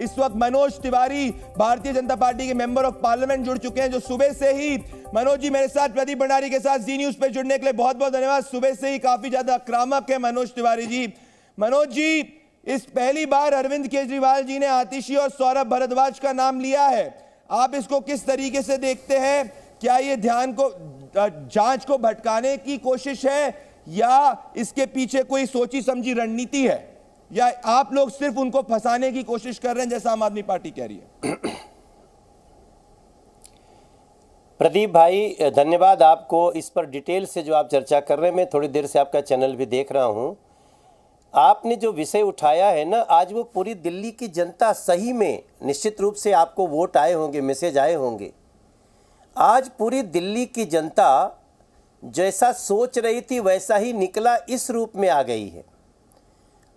इस वक्त मनोज तिवारी भारतीय जनता पार्टी के मेंबर ऑफ पार्लियामेंट जुड़ चुके हैं, जो सुबह से ही मनोज जी मेरे साथ प्रदीप भंडारी के साथ जी न्यूज पे जुड़ने के लिए बहुत बहुत धन्यवाद। सुबह से ही काफी ज्यादा आक्रामक है मनोज तिवारी जी। मनोज जी, इस पहली बार अरविंद केजरीवाल जी ने आतिशी और सौरभ भारद्वाज का नाम लिया है, आप इसको किस तरीके से देखते हैं? क्या ये ध्यान को जांच को भटकाने की कोशिश है या इसके पीछे कोई सोची समझी रणनीति है, या आप लोग सिर्फ उनको फंसाने की कोशिश कर रहे हैं जैसा आम आदमी पार्टी कह रही है? प्रदीप भाई, धन्यवाद आपको इस पर डिटेल से जो आप चर्चा कर रहे हैं। मैं थोड़ी देर से आपका चैनल भी देख रहा हूं। आपने जो विषय उठाया है ना, आज वो पूरी दिल्ली की जनता सही में निश्चित रूप से आपको वोट आए होंगे, मैसेज आए होंगे। आज पूरी दिल्ली की जनता जैसा सोच रही थी वैसा ही निकला इस रूप में आ गई है।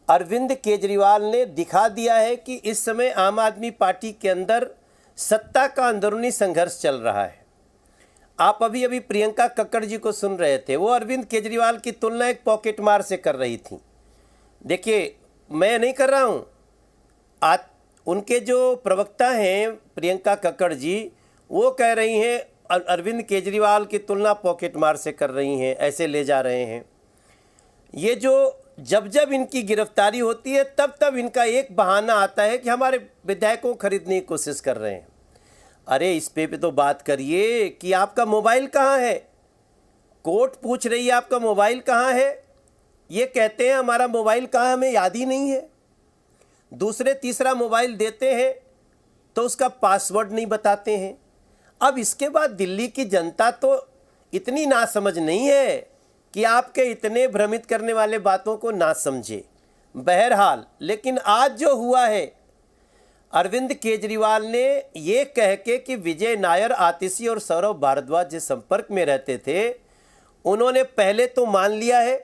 अरविंद केजरीवाल ने दिखा दिया है कि इस समय आम आदमी पार्टी के अंदर सत्ता का अंदरूनी संघर्ष चल रहा है। आप अभी अभी प्रियंका कक्कड़ जी को सुन रहे थे, वो अरविंद केजरीवाल की तुलना एक पॉकेट मार से कर रही थी। देखिए, मैं नहीं कर रहा हूँ, उनके जो प्रवक्ता हैं प्रियंका कक्कड़ जी, वो कह रही हैं अरविंद केजरीवाल की तुलना पॉकेट मार से कर रही हैं, ऐसे ले जा रहे हैं। ये जो जब जब इनकी गिरफ्तारी होती है तब तब इनका एक बहाना आता है कि हमारे विधायकों को खरीदने की कोशिश कर रहे हैं। अरे इस पे तो बात करिए कि आपका मोबाइल कहाँ है। कोर्ट पूछ रही है आपका मोबाइल कहाँ है, ये कहते हैं हमारा मोबाइल कहाँ है, हमें याद ही नहीं है। दूसरे तीसरा मोबाइल देते हैं तो उसका पासवर्ड नहीं बताते हैं। अब इसके बाद दिल्ली की जनता तो इतनी नासमझ नहीं है कि आपके इतने भ्रमित करने वाले बातों को ना समझे। बहरहाल, लेकिन आज जो हुआ है, अरविंद केजरीवाल ने ये कह के कि विजय नायर, आतिशी और सौरभ भारद्वाज जिस संपर्क में रहते थे, उन्होंने पहले तो मान लिया है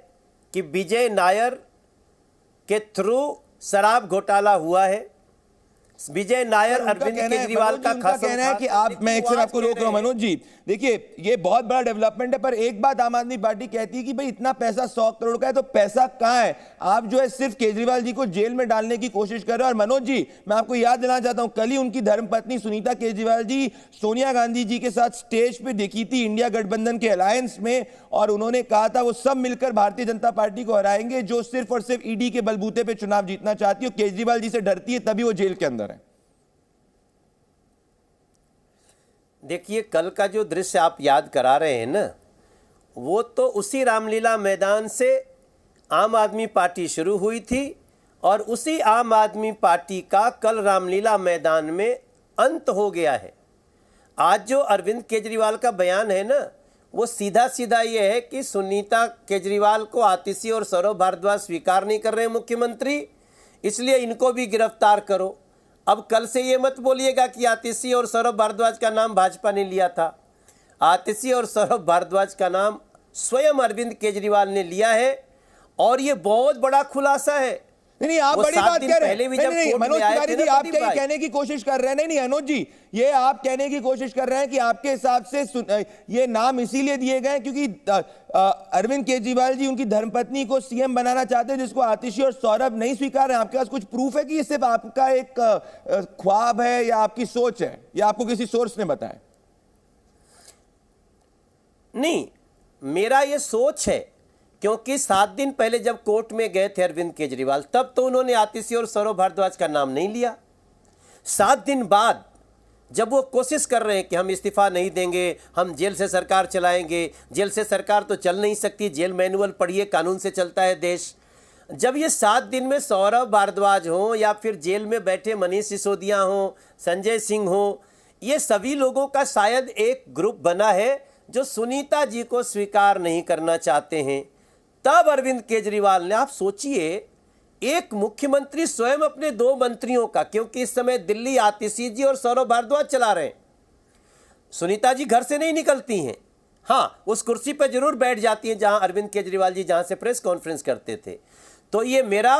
कि विजय नायर के थ्रू शराब घोटाला हुआ है। विजय नायर अरविंद केजरीवाल का खास कहना है कि मैं एक सेकंड आपको रोक रहा हूं मनोज जी। देखिए, ये बहुत बड़ा डेवलपमेंट है, पर एक बात आम आदमी पार्टी कहती है कि भाई इतना पैसा 100 करोड़ का है तो पैसा कहां है? आप जो है सिर्फ केजरीवाल जी को जेल में डालने की कोशिश कर रहे हो। और मनोज जी, मैं आपको याद दिलाना चाहता हूं, कल ही उनकी धर्मपत्नी सुनीता केजरीवाल जी सोनिया गांधी जी के साथ स्टेज पे दिखी थी इंडिया गठबंधन के अलायंस में, और उन्होंने कहा था वो सब मिलकर भारतीय जनता पार्टी को हराएंगे जो सिर्फ और सिर्फ ईडी के बलबूते पे चुनाव जीतना चाहती है। केजरीवाल जी से डरती है, तभी वो जेल के अंदर है। देखिए, कल का जो दृश्य आप याद करा रहे हैं ना, वो तो उसी रामलीला मैदान से आम आदमी पार्टी शुरू हुई थी और उसी आम आदमी पार्टी का कल रामलीला मैदान में अंत हो गया है। आज जो अरविंद केजरीवाल का बयान है ना, वो सीधा सीधा ये है कि सुनीता केजरीवाल को आतिशी और सौरभ भारद्वाज स्वीकार नहीं कर रहे हैं मुख्यमंत्री, इसलिए इनको भी गिरफ्तार करो। अब कल से ये मत बोलिएगा कि आतिशी और सौरभ भारद्वाज का नाम भाजपा ने लिया था। आतिशी और सौरभ भारद्वाज का नाम स्वयं अरविंद केजरीवाल ने लिया है, और ये बहुत बड़ा खुलासा है। नहीं, आप बड़ी बात कह रहे हैं। मनोज तिवारी जी, आप क्या कहने की कोशिश कर रहे हैं? नहीं मनोज जी, ये आप कहने की कोशिश कर रहे हैं कि आपके हिसाब से ये नाम इसीलिए दिए गए क्योंकि अरविंद केजरीवाल जी उनकी धर्मपत्नी को सीएम बनाना चाहते हैं, जिसको आतिशी और सौरभ नहीं स्वीकार रहे हैं। आपके पास कुछ प्रूफ है कि ये सिर्फ आपका एक ख्वाब है या आपकी सोच है, या आपको किसी सोर्स ने बताया? नहीं, मेरा ये सोच है, क्योंकि 7 दिन पहले जब कोर्ट में गए थे अरविंद केजरीवाल, तब तो उन्होंने आतिशी और सौरभ भारद्वाज का नाम नहीं लिया। 7 दिन बाद जब वो कोशिश कर रहे हैं कि हम इस्तीफा नहीं देंगे, हम जेल से सरकार चलाएंगे, जेल से सरकार तो चल नहीं सकती, जेल मैनुअल पढ़िए, कानून से चलता है देश। जब ये 7 दिन में सौरभ भारद्वाज हों या फिर जेल में बैठे मनीष सिसोदिया हों, संजय सिंह हों, ये सभी लोगों का शायद एक ग्रुप बना है जो सुनीता जी को स्वीकार नहीं करना चाहते हैं। तब अरविंद केजरीवाल ने, आप सोचिए, एक मुख्यमंत्री स्वयं अपने 2 मंत्रियों का, क्योंकि इस समय दिल्ली आतिशी जी और सौरभ भारद्वाज चला रहे हैं, सुनीता जी घर से नहीं निकलती हैं। हाँ, उस कुर्सी पर जरूर बैठ जाती हैं जहां अरविंद केजरीवाल जी जहां से प्रेस कॉन्फ्रेंस करते थे। तो ये मेरा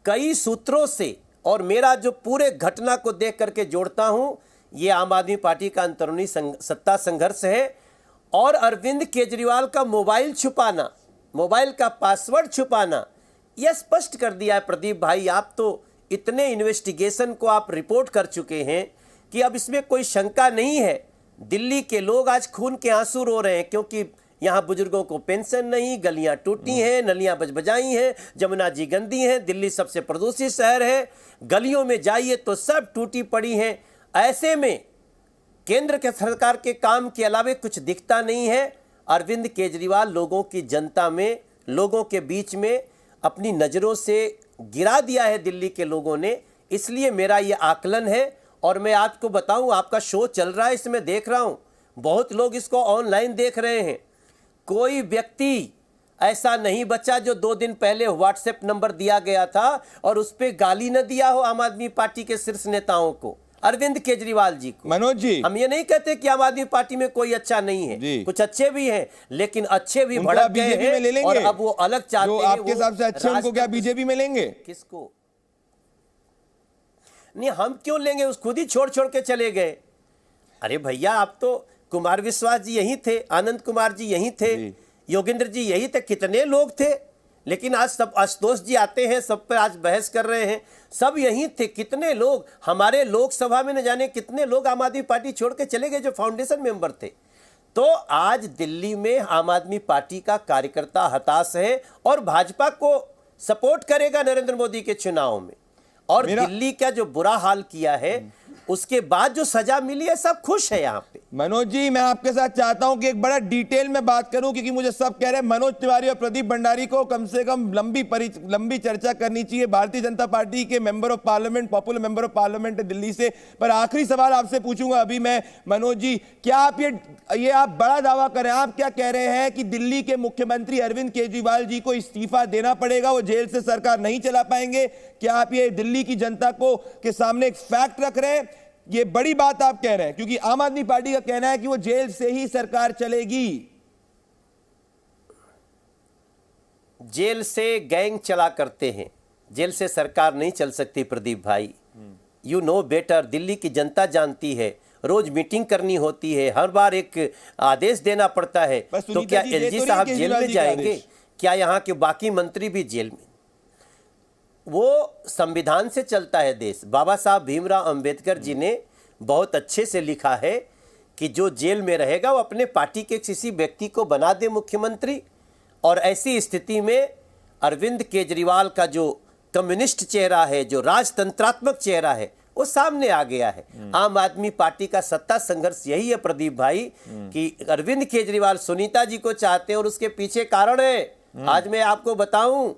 कई सूत्रों से और मेरा जो पूरे घटना को देख करके जोड़ता हूं, ये आम आदमी पार्टी का अंतरूनी सत्ता संघर्ष है। और अरविंद केजरीवाल का मोबाइल छुपाना, मोबाइल का पासवर्ड छुपाना, यह स्पष्ट कर दिया है प्रदीप भाई। आप तो इतने इन्वेस्टिगेशन को आप रिपोर्ट कर चुके हैं कि अब इसमें कोई शंका नहीं है। दिल्ली के लोग आज खून के आंसू रो रहे हैं, क्योंकि यहाँ बुजुर्गों को पेंशन नहीं, गलियां टूटी हैं, नलियां बजबजाई हैं, जमुना जी गंदी हैं, दिल्ली सबसे प्रदूषित शहर है, गलियों में जाइए तो सब टूटी पड़ी हैं। ऐसे में केंद्र के सरकार के काम के अलावा कुछ दिखता नहीं है। अरविंद केजरीवाल लोगों की जनता में, लोगों के बीच में अपनी नज़रों से गिरा दिया है दिल्ली के लोगों ने। इसलिए मेरा ये आकलन है। और मैं आपको बताऊं, आपका शो चल रहा है, इसमें देख रहा हूं, बहुत लोग इसको ऑनलाइन देख रहे हैं। कोई व्यक्ति ऐसा नहीं बचा जो 2 दिन पहले व्हाट्सएप नंबर दिया गया था और उस पर गाली न दिया हो आम आदमी पार्टी के शीर्ष नेताओं को, अरविंद केजरीवाल जी को। मनोज जी, हम ये नहीं कहते कि आम आदमी पार्टी में कोई अच्छा नहीं है, कुछ अच्छे भी हैं, लेकिन अच्छे भी भड़क गए हैं और अब वो अलग चाहते हैं। आपके हिसाब से अच्छे उनको क्या बीजेपी में लेंगे? किसको नहीं, हम क्यों लेंगे? उस खुद ही छोड़ छोड़ के चले गए। अरे भैया, आप तो कुमार विश्वास जी यही थे, आनंद कुमार जी यही थे, योगेंद्र जी यही थे, कितने लोग थे। लेकिन आज सब आशुतोष जी आते हैं, सब पे आज बहस कर रहे हैं, सब यही थे। कितने लोग हमारे लोकसभा में न जाने कितने लोग आम आदमी पार्टी छोड़ के चले गए जो फाउंडेशन मेंबर थे। तो आज दिल्ली में आम आदमी पार्टी का कार्यकर्ता हताश है और भाजपा को सपोर्ट करेगा नरेंद्र मोदी के चुनाव में। और दिल्ली का जो बुरा हाल किया है, उसके बाद जो सजा मिली है, सब खुश है यहाँ पे। मनोज जी, मैं आपके साथ चाहता हूं कि एक बड़ा डिटेल में बात करूं, क्योंकि मुझे सब कह रहे हैं मनोज तिवारी और प्रदीप भंडारी को कम से कम लंबी चर्चा करनी चाहिए। भारतीय जनता पार्टी के member of parliament, popular member of parliament है दिल्ली से। पर आखिरी सवाल आपसे पूछूंगा अभी मैं, मनोज जी, क्या आप ये आप बड़ा दावा कर रहे हैं, आप क्या कह रहे हैं कि दिल्ली के मुख्यमंत्री अरविंद केजरीवाल जी को इस्तीफा देना पड़ेगा, वो जेल से सरकार नहीं चला पाएंगे? क्या आप ये दिल्ली की जनता को के सामने एक फैक्ट रख रहे हैं? ये बड़ी बात आप कह रहे हैं, क्योंकि आम आदमी पार्टी का कहना है कि वो जेल से ही सरकार चलेगी। जेल से गैंग चला करते हैं, जेल से सरकार नहीं चल सकती प्रदीप भाई। यू नो बेटर, दिल्ली की जनता जानती है। रोज मीटिंग करनी होती है, हर बार एक आदेश देना पड़ता है। तो क्या एलजी साहब जेल में जाएंगे? क्या यहाँ के बाकी मंत्री भी जेल में? वो संविधान से चलता है देश। बाबा साहब भीमराव अंबेडकर जी ने बहुत अच्छे से लिखा है कि जो जेल में रहेगा वो अपने पार्टी के किसी व्यक्ति को बना दे मुख्यमंत्री। और ऐसी स्थिति में अरविंद केजरीवाल का जो कम्युनिस्ट चेहरा है, जो राजतंत्रात्मक चेहरा है, वो सामने आ गया है। आम आदमी पार्टी का सत्ता संघर्ष यही है प्रदीप भाई, कि अरविंद केजरीवाल सुनीता जी को चाहते हैं और उसके पीछे कारण है। आज मैं आपको बताऊं,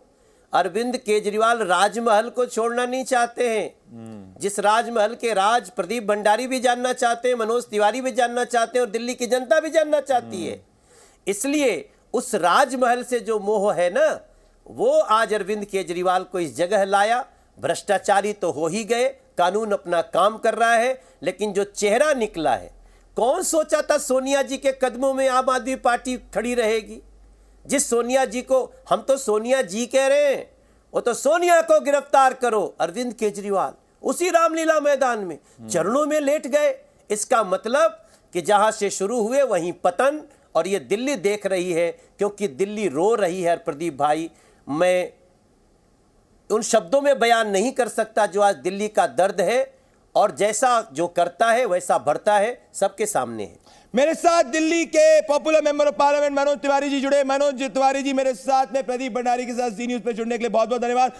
अरविंद केजरीवाल राजमहल को छोड़ना नहीं चाहते हैं। जिस राजमहल के राज प्रदीप भंडारी भी जानना चाहते हैं, मनोज तिवारी भी जानना चाहते हैं और दिल्ली की जनता भी जानना चाहती है। इसलिए उस राजमहल से जो मोह है ना, वो आज अरविंद केजरीवाल को इस जगह लाया। भ्रष्टाचारी तो हो ही गए, कानून अपना काम कर रहा है, लेकिन जो चेहरा निकला है, कौन सोचा था सोनिया जी के कदमों में आम आदमी पार्टी खड़ी रहेगी? जिस सोनिया जी को हम तो सोनिया जी कह रहे हैं, वो तो सोनिया को गिरफ्तार करो। अरविंद केजरीवाल उसी रामलीला मैदान में चरणों में लेट गए। इसका मतलब कि जहां से शुरू हुए वहीं पतन, और ये दिल्ली देख रही है, क्योंकि दिल्ली रो रही है प्रदीप भाई। मैं उन शब्दों में बयान नहीं कर सकता जो आज दिल्ली का दर्द है, और जैसा जो करता है वैसा भरता है, सबके सामने है। मेरे साथ दिल्ली के popular member of parliament Manoj Tiwari ji जुड़े। मनोज तिवारी जी मेरे साथ में, प्रदीप भंडारी के साथ जी न्यूज पे जुड़ने के लिए बहुत बहुत धन्यवाद।